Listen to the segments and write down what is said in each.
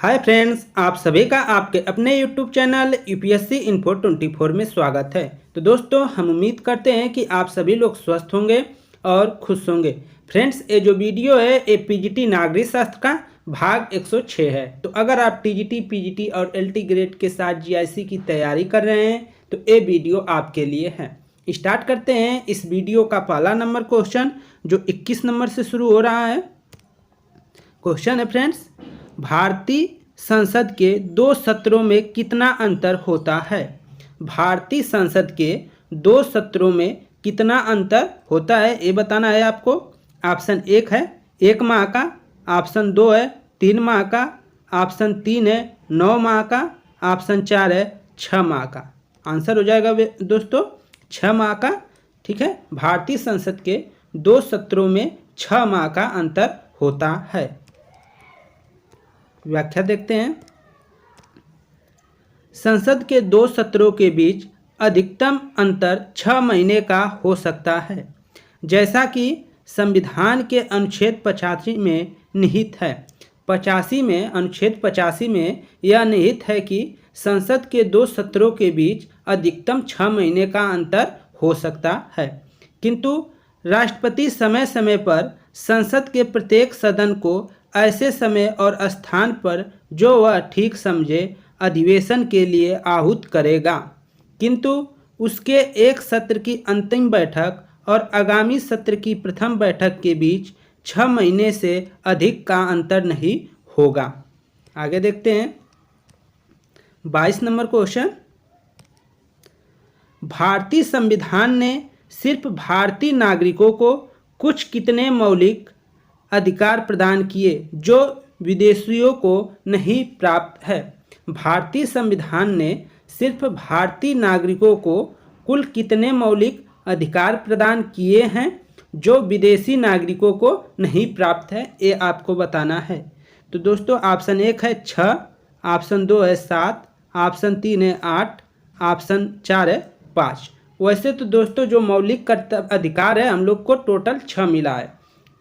Hi friends, आप सभी का आपके अपने यूट्यूब चैनल यूपीएससी इन्फो 24 में स्वागत है। तो दोस्तों, हम उम्मीद करते हैं कि आप सभी लोग स्वस्थ होंगे और खुश होंगे। फ्रेंड्स, ये जो वीडियो है ये पीजीटी नागरिक शास्त्र का भाग 106 है। तो अगर आप टीजीटी, पीजीटी और एलटी ग्रेड के साथ जीआईसी की तैयारी कर रहे हैं तो ये वीडियो आपके लिए है। स्टार्ट करते हैं इस वीडियो का पहला नंबर क्वेश्चन जो 21 नंबर से शुरू हो रहा है। क्वेश्चन है फ्रेंड्स, भारतीय संसद के दो सत्रों में कितना अंतर होता है? भारतीय संसद के दो सत्रों में कितना अंतर होता है ये बताना है आपको। ऑप्शन 1 है 1 माह का, ऑप्शन 2 है 3 माह का, ऑप्शन 3 है 9 माह का, ऑप्शन 4 है 6 माह का। आंसर हो जाएगा दोस्तों 6 माह का। ठीक है, भारतीय संसद के दो सत्रों में 6 माह का अंतर होता है। व्याख्या देखते हैं। संसद के दो सत्रों के बीच अधिकतम अंतर 6 महीने का हो सकता है, जैसा कि संविधान के अनुच्छेद 85 में निहित है। अनुच्छेद 85 में यह निहित है कि संसद के दो सत्रों के बीच अधिकतम 6 महीने का अंतर हो सकता है, किंतु राष्ट्रपति समय समय पर संसद के प्रत्येक सदन को ऐसे समय और स्थान पर जो वह ठीक समझे अधिवेशन के लिए आहूत करेगा, किंतु उसके एक सत्र की अंतिम बैठक और आगामी सत्र की प्रथम बैठक के बीच 6 महीने से अधिक का अंतर नहीं होगा। आगे देखते हैं 22 नंबर क्वेश्चन। भारतीय संविधान ने सिर्फ भारतीय नागरिकों को कुछ कितने मौलिक अधिकार प्रदान किए जो विदेशियों को नहीं प्राप्त है? भारतीय संविधान ने सिर्फ भारतीय नागरिकों को कुल कितने मौलिक अधिकार प्रदान किए हैं जो विदेशी नागरिकों को नहीं प्राप्त है, ये आपको बताना है। तो दोस्तों, ऑप्शन 1 है 6, ऑप्शन 2 है 7, ऑप्शन 3 है 8, ऑप्शन 4 है 5। वैसे तो दोस्तों जो मौलिक अधिकार है हम लोग को टोटल 6 मिला है,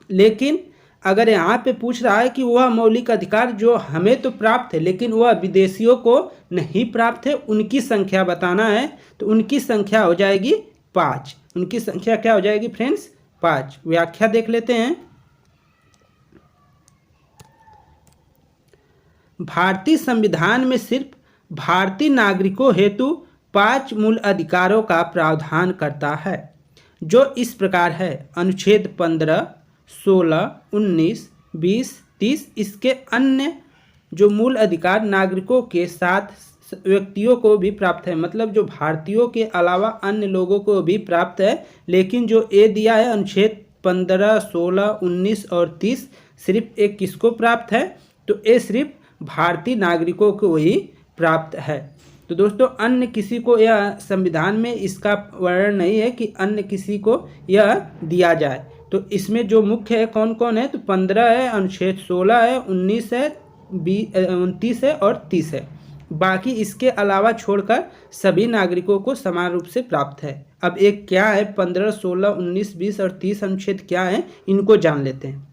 लेकिन अगर यहाँ पे पूछ रहा है कि वह मौलिक अधिकार जो हमें तो प्राप्त है लेकिन वह विदेशियों को नहीं प्राप्त है, उनकी संख्या बताना है, तो उनकी संख्या हो जाएगी 5। उनकी संख्या क्या हो जाएगी फ्रेंड्स? 5। व्याख्या देख लेते हैं। भारतीय संविधान में सिर्फ भारतीय नागरिकों हेतु 5 मूल अधिकारों का प्रावधान करता है, जो इस प्रकार है। अनुच्छेद 15, 16, 19, 20, 30। इसके अन्य जो मूल अधिकार नागरिकों के साथ व्यक्तियों को भी प्राप्त है, मतलब जो भारतीयों के अलावा अन्य लोगों को भी प्राप्त है, लेकिन जो ए दिया है अनुच्छेद 15, 16, 19 और 30 सिर्फ एक किसको प्राप्त है? तो ये सिर्फ भारतीय नागरिकों को ही प्राप्त है। तो दोस्तों अन्य किसी को यह संविधान में इसका वर्णन नहीं है कि अन्य किसी को यह दिया जाए। तो इसमें जो मुख्य है कौन कौन है? तो 15 है, अनुच्छेद 16 है, 19 है, 29 है और 30 है। बाकी इसके अलावा छोड़कर सभी नागरिकों को समान रूप से प्राप्त है। अब एक क्या है 15, 16, 19, 20 और 30 अनुच्छेद क्या है, इनको जान लेते हैं।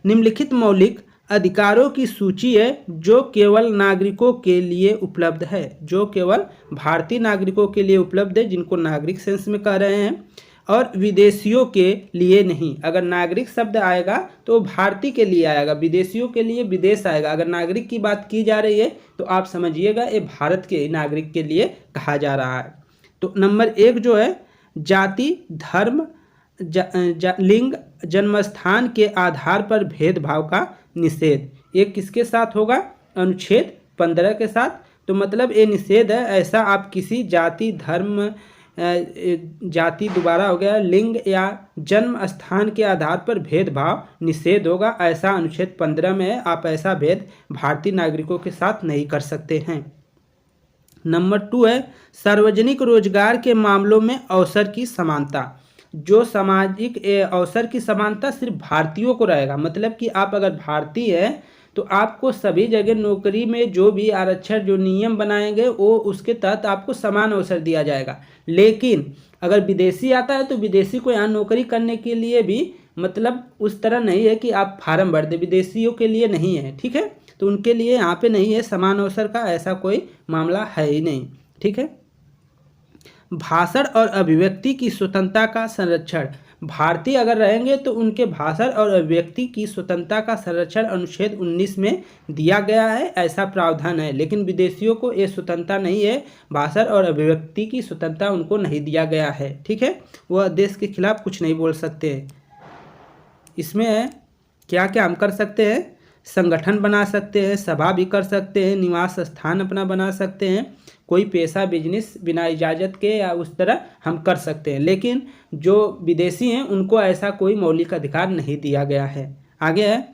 निम्नलिखित मौलिक अधिकारों की सूची है जो केवल नागरिकों के लिए उपलब्ध है, जो केवल भारतीय नागरिकों के लिए उपलब्ध है, जिनको नागरिक सेंस में कह रहे हैं, और विदेशियों के लिए नहीं। अगर नागरिक शब्द आएगा तो भारतीय के लिए आएगा, विदेशियों के लिए विदेश आएगा। अगर नागरिक की बात की जा रही है तो आप समझिएगा ये भारत के नागरिक के लिए कहा जा रहा है। तो नंबर 1 जो है जाति, धर्म, लिंग, जन्मस्थान के आधार पर भेदभाव का निषेध। ये किसके साथ होगा? अनुच्छेद 15 के साथ। तो मतलब ये निषेध है, ऐसा आप किसी जाति, धर्म, जाति दोबारा हो गया, लिंग या जन्म स्थान के आधार पर भेदभाव निषेध होगा, ऐसा अनुच्छेद 15 में है। आप ऐसा भेद भारतीय नागरिकों के साथ नहीं कर सकते हैं। नंबर 2 है सार्वजनिक रोजगार के मामलों में अवसर की समानता। जो सामाजिक अवसर की समानता सिर्फ भारतीयों को रहेगा, मतलब कि आप अगर भारतीय हैं तो आपको सभी जगह नौकरी में जो भी आरक्षण जो नियम बनाएंगे वो उसके तहत आपको समान अवसर दिया जाएगा। लेकिन अगर विदेशी आता है तो विदेशी को यहाँ नौकरी करने के लिए भी मतलब उस तरह नहीं है कि आप फार्म भर दें, विदेशियों के लिए नहीं है। ठीक है, तो उनके लिए यहाँ पे नहीं है, समान अवसर का ऐसा कोई मामला है ही नहीं। ठीक है। भाषण और अभिव्यक्ति की स्वतंत्रता का संरक्षण, भारतीय अगर रहेंगे तो उनके भाषण और अभिव्यक्ति की स्वतंत्रता का संरक्षण अनुच्छेद 19 में दिया गया है, ऐसा प्रावधान है। लेकिन विदेशियों को ये स्वतंत्रता नहीं है, भाषण और अभिव्यक्ति की स्वतंत्रता उनको नहीं दिया गया है। ठीक है, वह देश के खिलाफ कुछ नहीं बोल सकते हैं। इसमें क्या क्या हम कर सकते हैं, संगठन बना सकते हैं, सभा भी कर सकते हैं, निवास स्थान अपना बना सकते हैं, कोई पेशा बिजनेस बिना इजाज़त के या उस तरह हम कर सकते हैं। लेकिन जो विदेशी हैं उनको ऐसा कोई मौलिक अधिकार नहीं दिया गया है। आगे है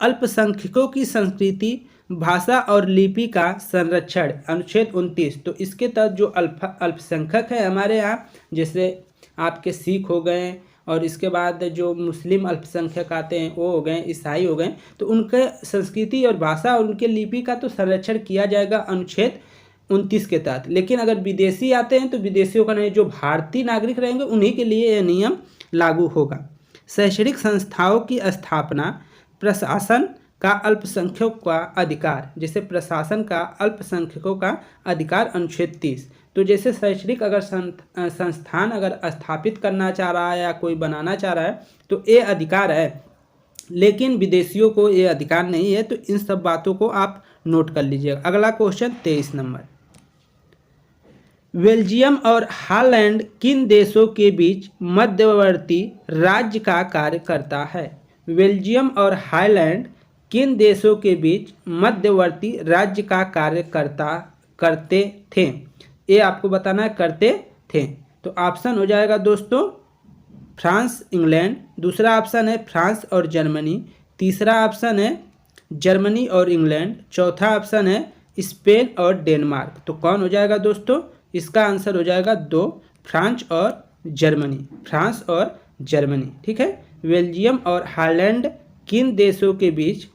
अल्पसंख्यकों की संस्कृति, भाषा और लिपि का संरक्षण, अनुच्छेद 29। तो इसके तहत जो अल्पसंख्यक है हमारे यहाँ, जैसे आपके सिख हो गए और इसके बाद जो मुस्लिम अल्पसंख्यक आते हैं वो हो गए, ईसाई हो गए, तो उनके संस्कृति और भाषा और उनके लिपि का तो संरक्षण किया जाएगा अनुच्छेद 29 के तहत। लेकिन अगर विदेशी आते हैं तो विदेशियों का नहीं, जो भारतीय नागरिक रहेंगे उन्हीं के लिए यह नियम लागू होगा। शैक्षणिक संस्थाओं की स्थापना, प्रशासन का अल्पसंख्यकों का अधिकार, जैसे प्रशासन का अल्पसंख्यकों का अधिकार अनुच्छेद 30। तो जैसे शैक्षणिक अगर संस्थान अगर स्थापित करना चाह रहा है या कोई बनाना चाह रहा है तो ये अधिकार है, लेकिन विदेशियों को ये अधिकार नहीं है। तो इन सब बातों को आप नोट कर लीजिएगा। अगला क्वेश्चन 23 नंबर, बेल्जियम और हॉलैंड किन देशों के बीच मध्यवर्ती राज्य का कार्य करता है? बेल्जियम और हॉलैंड किन देशों के बीच मध्यवर्ती राज्य का कार्य करते थे? ये आपको बताना है, करते थे। तो ऑप्शन हो जाएगा दोस्तों फ्रांस, इंग्लैंड, दूसरा ऑप्शन है फ्रांस और जर्मनी, तीसरा ऑप्शन है जर्मनी और इंग्लैंड, चौथा ऑप्शन है स्पेन और डेनमार्क। तो कौन हो जाएगा दोस्तों? इसका आंसर हो जाएगा 2, फ्रांस और जर्मनी, फ्रांस और जर्मनी। ठीक है, बेल्जियम और हॉलैंड किन देशों के बीच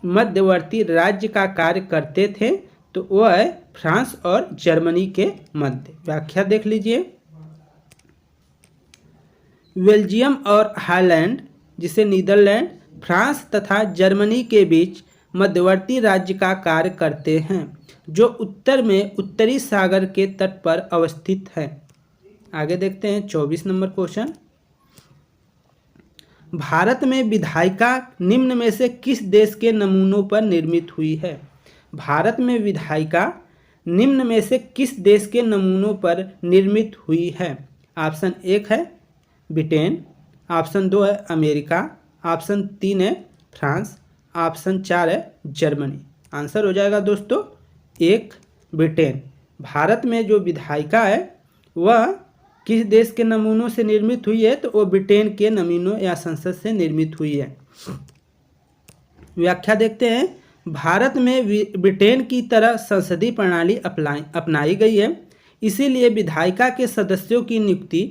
मध्यवर्ती राज्य का कार्य करते थे? तो वो है फ्रांस और जर्मनी के मध्य। व्याख्या देख लीजिए, बेल्जियम और हॉलैंड, जिसे नीदरलैंड, फ्रांस तथा जर्मनी के बीच मध्यवर्ती राज्य का कार्य करते हैं, जो उत्तर में उत्तरी सागर के तट पर अवस्थित है। आगे देखते हैं 24 नंबर क्वेश्चन, भारत में विधायिका निम्न में से किस देश के नमूनों पर निर्मित हुई है? भारत में विधायिका निम्न में से किस देश के नमूनों पर निर्मित हुई है? ऑप्शन 1 है ब्रिटेन, ऑप्शन 2 है अमेरिका, ऑप्शन 3 है फ्रांस, ऑप्शन 4 है जर्मनी। आंसर हो जाएगा दोस्तों 1 ब्रिटेन। भारत में जो विधायिका है वह किस देश के नमूनों से निर्मित हुई है? तो वो ब्रिटेन के नमूनों या संसद से निर्मित हुई है। व्याख्या देखते हैं, भारत में ब्रिटेन की तरह संसदीय प्रणाली अपनाई गई है, इसीलिए विधायिका के सदस्यों की नियुक्ति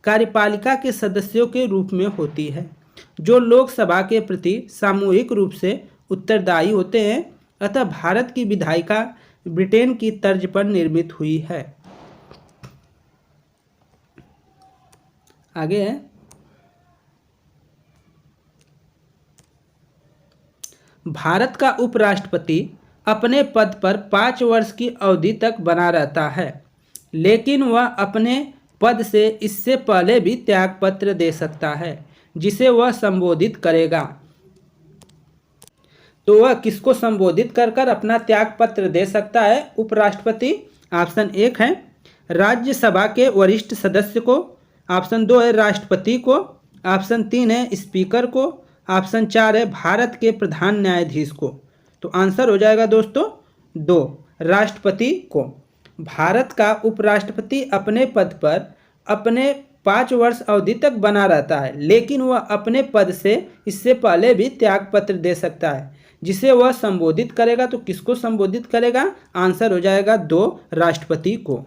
कार्यपालिका के सदस्यों के रूप में होती है, जो लोकसभा के प्रति सामूहिक रूप से उत्तरदायी होते हैं। अतः भारत की विधायिका ब्रिटेन की तर्ज पर निर्मित हुई है। आगे है, भारत का उपराष्ट्रपति अपने पद पर 5 वर्ष की अवधि तक बना रहता है, लेकिन वह अपने पद से इससे पहले भी त्यागपत्र दे सकता है, जिसे वह संबोधित करेगा। तो वह किसको संबोधित कर कर अपना त्यागपत्र दे सकता है? उपराष्ट्रपति। ऑप्शन 1 है राज्यसभा के वरिष्ठ सदस्य को, ऑप्शन 2 है राष्ट्रपति को, ऑप्शन 3 है स्पीकर को, ऑप्शन 4 है भारत के प्रधान न्यायाधीश को। तो आंसर हो जाएगा दोस्तों 2, राष्ट्रपति को। भारत का उपराष्ट्रपति अपने पद पर अपने 5 वर्ष अवधि तक बना रहता है, लेकिन वह अपने पद से इससे पहले भी त्यागपत्र दे सकता है, जिसे वह संबोधित करेगा। तो किसको संबोधित करेगा? आंसर हो जाएगा 2, राष्ट्रपति को।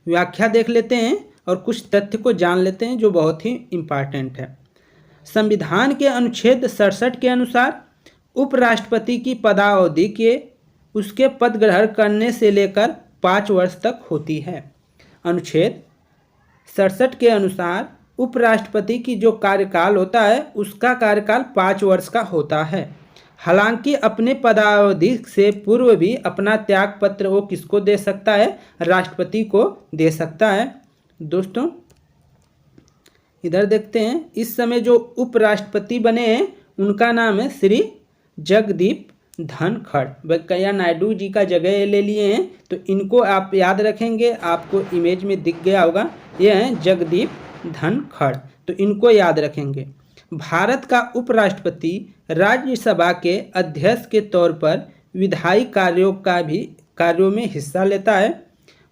व्याख्या देख लेते हैं और कुछ तथ्य को जान लेते हैं जो बहुत ही इम्पॉर्टेंट है। संविधान के अनुच्छेद 67 के अनुसार उपराष्ट्रपति की पदावधि के उसके पद ग्रहण करने से लेकर 5 वर्ष तक होती है। अनुच्छेद 67 के अनुसार उपराष्ट्रपति की जो कार्यकाल होता है उसका कार्यकाल 5 वर्ष का होता है। हालांकि अपने पदावधि से पूर्व भी अपना त्याग पत्र वो किसको दे सकता है? राष्ट्रपति को दे सकता है। दोस्तों इधर देखते हैं, इस समय जो उपराष्ट्रपति बने हैं उनका नाम है श्री जगदीप धनखड़। वेंकैया नायडू जी का जगह ले लिए हैं, तो इनको आप याद रखेंगे, आपको इमेज में दिख गया होगा, ये हैं जगदीप धनखड़, तो इनको याद रखेंगे। भारत का उपराष्ट्रपति राज्यसभा के अध्यक्ष के तौर पर विधायी कार्यों में हिस्सा लेता है।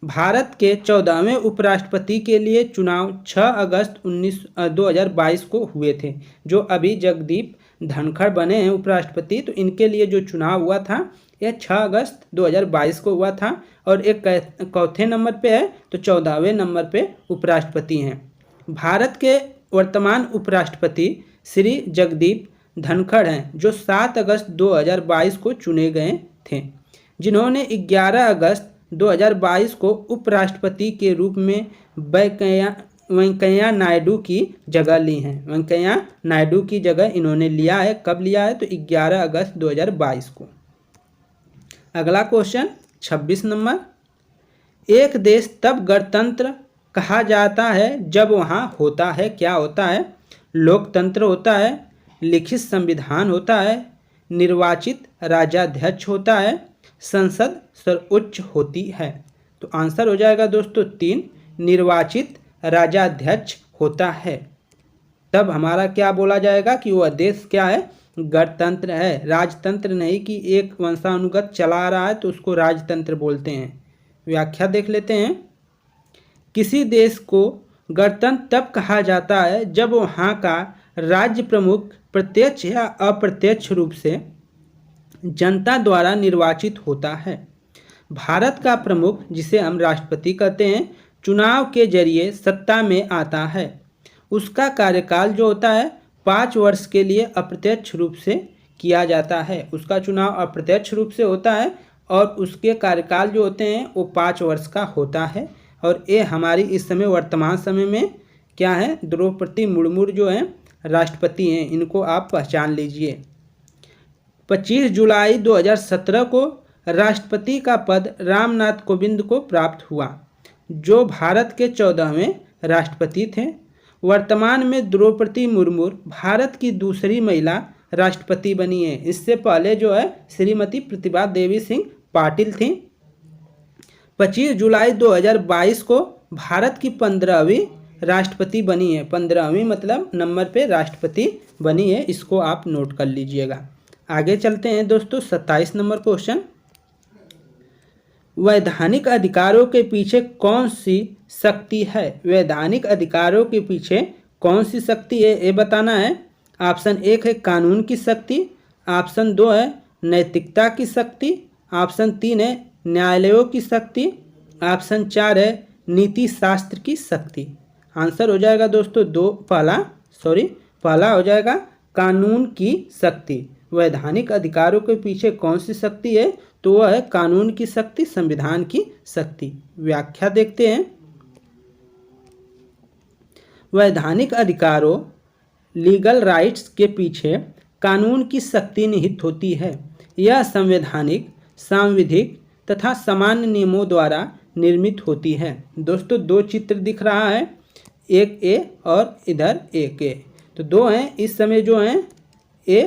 भारत के 14वें उपराष्ट्रपति के लिए चुनाव 6 अगस्त 2022 को हुए थे। जो अभी जगदीप धनखड़ बने हैं उपराष्ट्रपति, तो इनके लिए जो चुनाव हुआ था यह 6 अगस्त 2022 को हुआ था। और एक चौथे नंबर पे है, तो 14वें नंबर पे उपराष्ट्रपति हैं। भारत के वर्तमान उपराष्ट्रपति श्री जगदीप धनखड़ हैं, जो 7 अगस्त 2022 को चुने गए थे, जिन्होंने 11 अगस्त 2022 को उपराष्ट्रपति के रूप में वेंकैया नायडू की जगह ली है। वेंकैया नायडू की जगह इन्होंने लिया है। कब लिया है? तो 11 अगस्त 2022 को। अगला क्वेश्चन 26 नंबर, एक देश तब गणतंत्र कहा जाता है जब वहाँ होता है, क्या होता है? लोकतंत्र होता है, लिखित संविधान होता है, निर्वाचित राजाध्यक्ष होता है, संसद सर्वोच्च होती है। तो आंसर हो जाएगा दोस्तों 3, निर्वाचित राजाध्यक्ष होता है। तब हमारा क्या बोला जाएगा कि वह देश क्या है? गणतंत्र है, राजतंत्र नहीं कि एक वंशानुगत चला आ रहा है तो उसको राजतंत्र बोलते हैं। व्याख्या देख लेते हैं। किसी देश को गणतंत्र तब कहा जाता है जब वहाँ का राज्य प्रमुख प्रत्यक्ष या अप्रत्यक्ष रूप से जनता द्वारा निर्वाचित होता है। भारत का प्रमुख, जिसे हम राष्ट्रपति कहते हैं, चुनाव के जरिए सत्ता में आता है। उसका कार्यकाल जो होता है 5 वर्ष के लिए अप्रत्यक्ष रूप से किया जाता है। उसका चुनाव अप्रत्यक्ष रूप से होता है और उसके कार्यकाल जो होते हैं वो 5 वर्ष का होता है। और ये हमारी इस समय वर्तमान समय में क्या है? द्रौपदी मुर्मू जो हैं राष्ट्रपति हैं, इनको आप पहचान लीजिए। 25 जुलाई 2017 को राष्ट्रपति का पद रामनाथ कोविंद को प्राप्त हुआ, जो भारत के 14वें राष्ट्रपति थे। वर्तमान में द्रौपदी मुर्मू भारत की दूसरी महिला राष्ट्रपति बनी है। इससे पहले जो है श्रीमती प्रतिभा देवी सिंह पाटिल थी। 25 जुलाई 2022 को भारत की 15वीं राष्ट्रपति बनी है। 15वीं मतलब नंबर पे राष्ट्रपति बनी है, इसको आप नोट कर लीजिएगा। आगे चलते हैं दोस्तों 27 नंबर क्वेश्चन, वैधानिक अधिकारों के पीछे कौन सी शक्ति है? वैधानिक अधिकारों के पीछे कौन सी शक्ति है ये बताना है। ऑप्शन 1 है कानून की शक्ति, ऑप्शन 2 है नैतिकता की शक्ति, ऑप्शन 3 है न्यायालयों की शक्ति, ऑप्शन 4 है नीति शास्त्र की शक्ति। आंसर हो जाएगा दोस्तों पहला हो जाएगा कानून की शक्ति। वैधानिक अधिकारों के पीछे कौन सी शक्ति है? तो वह है कानून की शक्ति, संविधान की शक्ति। व्याख्या देखते हैं। वैधानिक अधिकारों लीगल राइट्स के पीछे कानून की शक्ति निहित होती है। यह संवैधानिक, सांविधिक तथा सामान्य नियमों द्वारा निर्मित होती है। दोस्तों 2 चित्र दिख रहा है, एक ए और इधर एक ए, तो 2 हैं इस समय जो हैं ए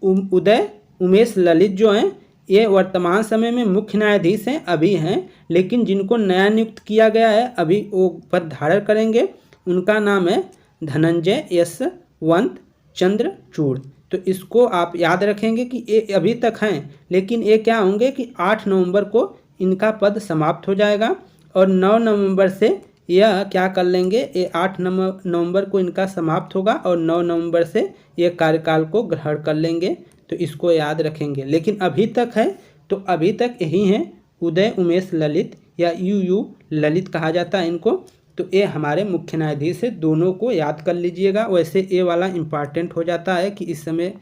उदय उमेश ललित जो हैं ये वर्तमान समय में मुख्य न्यायाधीश हैं, अभी हैं, लेकिन जिनको नया नियुक्त किया गया है अभी वो पद धारण करेंगे, उनका नाम है धनंजय यशवंत चंद्रचूड़। तो इसको आप याद रखेंगे कि ये अभी तक हैं, लेकिन ये क्या होंगे कि 8 नवंबर को इनका पद समाप्त हो जाएगा और 9 नवंबर से यह क्या कर लेंगे, ये 8 नवंबर को इनका समाप्त होगा और 9 नवंबर से ये कार्यकाल को ग्रहण कर लेंगे। तो इसको याद रखेंगे। लेकिन अभी तक है तो अभी तक यही हैं, उदय उमेश ललित या यू ललित कहा जाता है इनको। तो ये हमारे मुख्य न्यायाधीश है, दोनों को याद कर लीजिएगा। वैसे ये वाला इम्पॉर्टेंट हो जाता है कि इस समय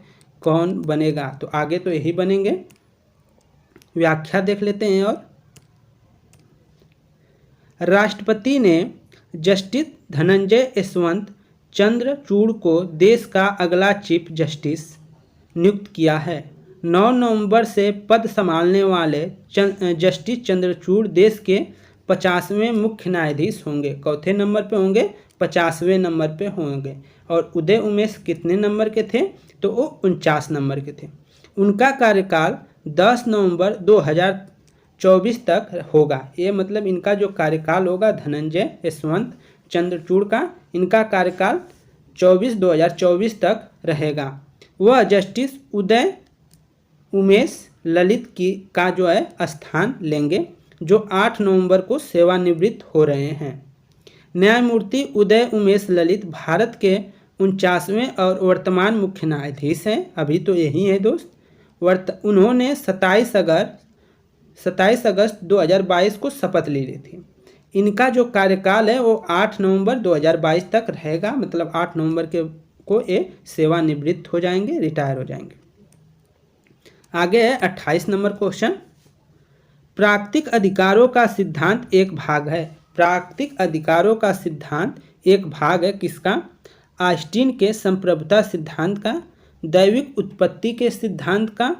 कौन बनेगा, तो आगे तो यही बनेंगे। व्याख्या देख लेते हैं। और राष्ट्रपति ने जस्टिस धनंजय यशवंत चंद्रचूड़ को देश का अगला चीफ जस्टिस नियुक्त किया है। 9 नवंबर से पद संभालने वाले जस्टिस चंद्रचूड़ देश के 50वें मुख्य न्यायाधीश होंगे। चौथे नंबर पे होंगे, 50वें नंबर पे होंगे। और उदय उमेश कितने नंबर के थे? तो वो 49 नंबर के थे। उनका कार्यकाल 10 नवंबर 2024 तक होगा। ये मतलब इनका जो कार्यकाल होगा धनंजय यशवंत चंद्रचूड़ का, इनका कार्यकाल 2024 तक रहेगा। वह जस्टिस उदय उमेश ललित का जो है स्थान लेंगे, जो 8 नवंबर को सेवानिवृत्त हो रहे हैं। न्यायमूर्ति उदय उमेश ललित भारत के 49वें और वर्तमान मुख्य न्यायाधीश हैं। अभी तो यही है दोस्त। उन्होंने 27 अगस्त 2022 को शपथ ले ली थी। इनका जो कार्यकाल है वो 8 नवंबर 2022 तक रहेगा, मतलब 8 नवंबर को ये सेवानिवृत्त हो जाएंगे, रिटायर हो जाएंगे। आगे है 28 नंबर क्वेश्चन। प्राकृतिक अधिकारों का सिद्धांत एक भाग है। प्राकृतिक अधिकारों का सिद्धांत एक भाग है किसका? ऑस्टिन के संप्रभुता सिद्धांत का, दैविक उत्पत्ति के सिद्धांत का,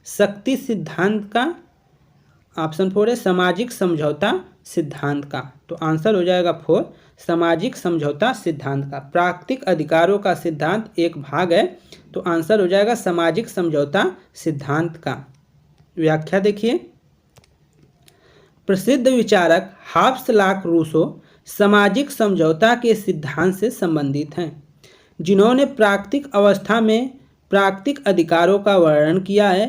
शक्ति सिद्धांत का, ऑप्शन 4 है सामाजिक समझौता सिद्धांत का। तो आंसर हो जाएगा 4, सामाजिक समझौता सिद्धांत का। प्राकृतिक अधिकारों का सिद्धांत एक भाग है, तो आंसर हो जाएगा सामाजिक समझौता सिद्धांत का। व्याख्या देखिए। प्रसिद्ध विचारक हाब्स लॉक रूसो सामाजिक समझौता के सिद्धांत से संबंधित हैं, जिन्होंने प्राकृतिक अवस्था में प्राकृतिक अधिकारों का वर्णन किया है।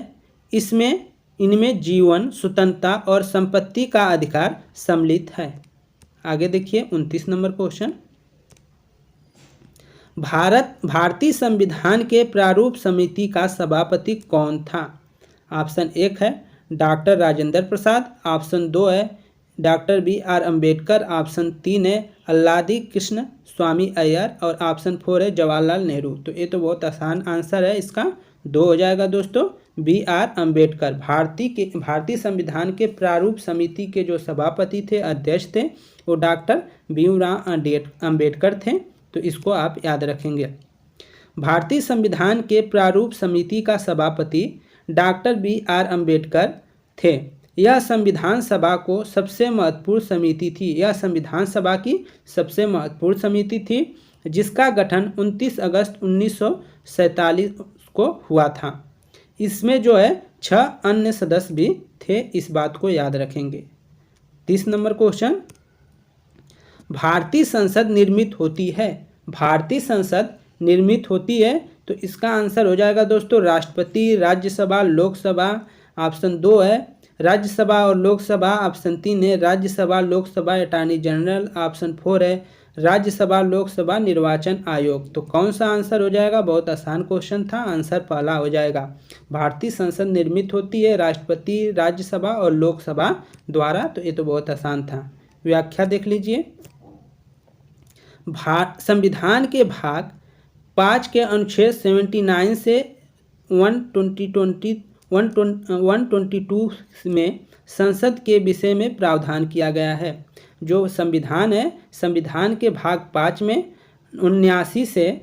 इनमें जीवन, स्वतंत्रता और संपत्ति का अधिकार सम्मिलित है। आगे देखिए 29 नंबर क्वेश्चन। भारतीय संविधान के प्रारूप समिति का सभापति कौन था? ऑप्शन 1 है डॉक्टर राजेंद्र प्रसाद, ऑप्शन 2 है डॉक्टर BR अम्बेडकर, ऑप्शन 3 है अल्लादी कृष्ण स्वामी अय्यर और ऑप्शन 4 है जवाहरलाल नेहरू। तो ये तो बहुत आसान आंसर है, इसका 2 हो जाएगा दोस्तों। BR अम्बेडकर भारतीय संविधान के प्रारूप समिति के जो सभापति थे, अध्यक्ष थे, वो डॉक्टर भीमराव अम्बेडकर थे। तो इसको आप याद रखेंगे। भारतीय संविधान के प्रारूप समिति का सभापति डॉक्टर BR अम्बेडकर थे। यह संविधान सभा को सबसे महत्वपूर्ण समिति थी। यह संविधान सभा की सबसे महत्वपूर्ण समिति थी, जिसका गठन 29 अगस्त 1947 को हुआ था। इसमें जो है 6 अन्य सदस्य भी थे, इस बात को याद रखेंगे। 30 नंबर क्वेश्चन। भारतीय संसद निर्मित होती है। भारतीय संसद निर्मित होती है, तो इसका आंसर हो जाएगा दोस्तों राष्ट्रपति, राज्यसभा, लोकसभा। ऑप्शन 2 है राज्यसभा और लोकसभा, ऑप्शन 3 है Rajya Sabha Lok Sabha attorney general, option 4 है राज्यसभा लोकसभा निर्वाचन आयोग। तो कौन सा आंसर हो जाएगा? बहुत आसान क्वेश्चन था, आंसर पहला हो जाएगा। भारतीय संसद निर्मित होती है राष्ट्रपति, राज्यसभा और लोकसभा द्वारा। तो ये तो बहुत आसान था। व्याख्या देख लीजिए। संविधान के भाग 5 के अनुच्छेद 79 से 122 में संसद के विषय में प्रावधान किया गया है। जो संविधान है, संविधान के भाग 5 में 79 से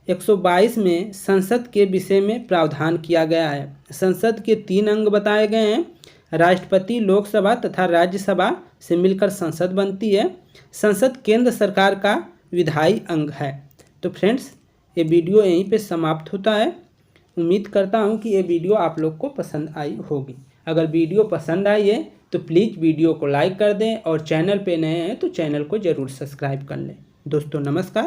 122 में संसद के विषय में प्रावधान किया गया है। संसद के 3 अंग बताए गए हैं। राष्ट्रपति, लोकसभा तथा राज्यसभा से मिलकर संसद बनती है। संसद केंद्र सरकार का विधायी अंग है। तो फ्रेंड्स, ये वीडियो यहीं पे समाप्त होता है। उम्मीद करता हूँ कि ये वीडियो आप लोग को पसंद आई होगी। अगर वीडियो पसंद आई है तो प्लीज़ वीडियो को लाइक कर दें और चैनल पे नए हैं तो चैनल को ज़रूर सब्सक्राइब कर लें। दोस्तों नमस्कार।